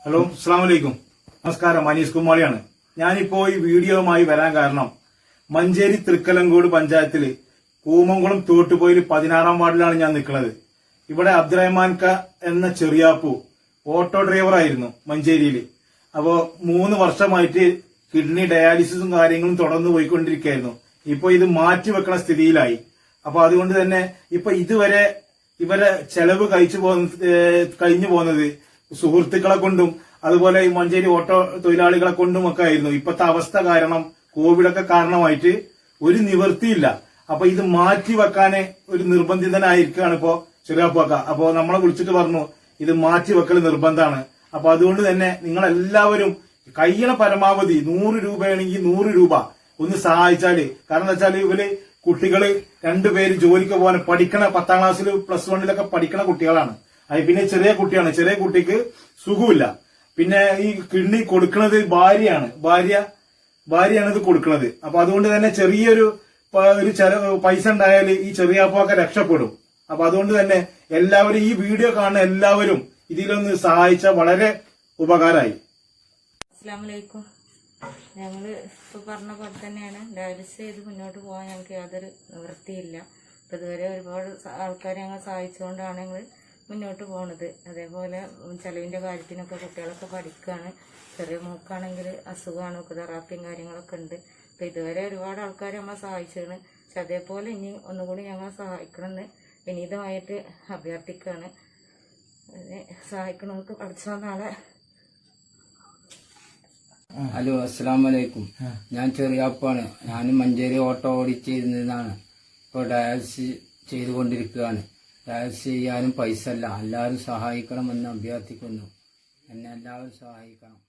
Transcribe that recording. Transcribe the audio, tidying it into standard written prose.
Hello, അസ്സാം വലൈക്കും. നമസ്കാരം. അനീസ് കുമാളിയാണ്. ഞാനിപ്പോ ഈ വീഡിയോയുമായി വരാൻ കാരണം മഞ്ചേരി തൃക്കലങ്കോട് പഞ്ചായത്തില് കൂമംകുളം തോട്ടുപോയിൽ 16-ാം വാർഡിലാണ് ഞാൻ നിൽക്കുന്നത്. ഇവിടെ അബ്ദുറഹ്മാൻ ക എന്ന ചെറിയാപ്പു ഓട്ടോ ഡ്രൈവറായിരുന്നു മഞ്ചേരിയിൽ. അപ്പോ 3 വർഷമായിട്ട് കിഡ്നി ഡയാലിസിസും കാര്യങ്ങളും തുടർന്ന് പോയിക്കൊണ്ടിരിക്കുകയായിരുന്നു. ഇപ്പൊ ഇത് മാറ്റിവെക്കണ സ്ഥിതിയിലായി. അപ്പൊ അതുകൊണ്ട് തന്നെ ഇപ്പൊ ഇതുവരെ ഇവരെ ചെലവ് കഴിഞ്ഞു പോകുന്നത് സുഹൃത്തുക്കളെ കൊണ്ടും അതുപോലെ ഈ മഞ്ചേരി ഓട്ടോ തൊഴിലാളികളെ കൊണ്ടും ഒക്കെ ആയിരുന്നു. ഇപ്പോഴത്തെ അവസ്ഥ കാരണം കോവിഡൊക്കെ കാരണമായിട്ട് ഒരു നിവൃത്തിയില്ല. അപ്പൊ ഇത് മാറ്റിവെക്കാന് ഒരു നിർബന്ധിതനായിരിക്കുകയാണ് ഇപ്പോ ചെറിയാപ്പാക്ക. അപ്പോ നമ്മളെ വിളിച്ചിട്ട് പറഞ്ഞു ഇത് മാറ്റിവെക്കൽ നിർബന്ധമാണ്. അപ്പൊ അതുകൊണ്ട് തന്നെ നിങ്ങൾ എല്ലാവരും കഴിയണ പരമാവധി 100 രൂപയാണെങ്കിൽ 100 രൂപ ഒന്ന് സഹായിച്ചാല്. കാരണം എന്താ വെച്ചാല് ഇവര് കുട്ടികള് 2 പേര് ജോലിക്ക് പോകാൻ പഠിക്കണ 10ാം ക്ലാസ്സിൽ +1 പഠിക്കണ കുട്ടികളാണ്. പിന്നെ ചെറിയ കുട്ടിയാണ്. ചെറിയ കുട്ടിക്ക് സുഖമില്ല. പിന്നെ ഈ കിഡ്നി കൊടുക്കുന്നത് ഭാര്യയാണ് ഇത് കൊടുക്കുന്നത്. അപ്പൊ അതുകൊണ്ട് തന്നെ ചെറിയൊരു പൈസ ഉണ്ടായാൽ ഈ ചെറിയാപ്പൊക്കെ രക്ഷപ്പെടും. അപ്പൊ അതുകൊണ്ട് തന്നെ എല്ലാവരും ഈ വീഡിയോ കാണുന്ന എല്ലാവരും ഇതിലൊന്ന് സഹായിച്ച വളരെ ഉപകാരമായി. അസ്സലാമലൈക്കും. ഞങ്ങള് ഇപ്പൊ പറഞ്ഞ പോലെ തന്നെയാണ് ഡയാലിസിസ് ചെയ്ത് മുന്നോട്ട് പോകാൻ ഞങ്ങൾക്ക് യാതൊരു നിവൃത്തിയില്ല. അപ്പൊ ഇതുവരെ ഒരുപാട് ആൾക്കാരെ ഞങ്ങൾ സഹായിച്ചുകൊണ്ടാണ് ഞങ്ങൾ മുന്നോട്ട് പോകുന്നത്. അതേപോലെ ചെലവിന്റെ കാര്യത്തിനൊക്കെ കുട്ടികളൊക്കെ പഠിക്കുകയാണ്. ചെറിയ മൂക്കാണെങ്കിൽ അസുഖമാണ്, തെറാപ്പിയും കാര്യങ്ങളൊക്കെ ഉണ്ട്. അപ്പൊ ഇതുവരെ ഒരുപാട് ആൾക്കാർ നമ്മളെ സഹായിച്ചാണ്. പക്ഷെ അതേപോലെ ഇനി ഒന്നുകൂടി ഞങ്ങളെ സഹായിക്കണമെന്ന് വിനീതമായിട്ട് അഭ്യർത്ഥിക്കുകയാണ്. സഹായിക്കണവർക്ക് പഠിച്ച നാളെ. ഹലോ, അസ്സലാമലൈക്കും. ഞാൻ ചെറിയാപ്പാണ്. ഞാൻ മഞ്ചേരി ഓട്ടോ ഓടിച്ചിരുന്നതാണ്. ഇപ്പോൾ ഡയാലിസിസ് ചെയ്തുകൊണ്ടിരിക്കുകയാണ്. ഡയാലിസിസ് ചെയ്യാനും പൈസ ഇല്ല. എല്ലാവരും സഹായിക്കണമെന്ന് അഭ്യർത്ഥിക്കുന്നു. എന്നെ എല്ലാവരും സഹായിക്കണം.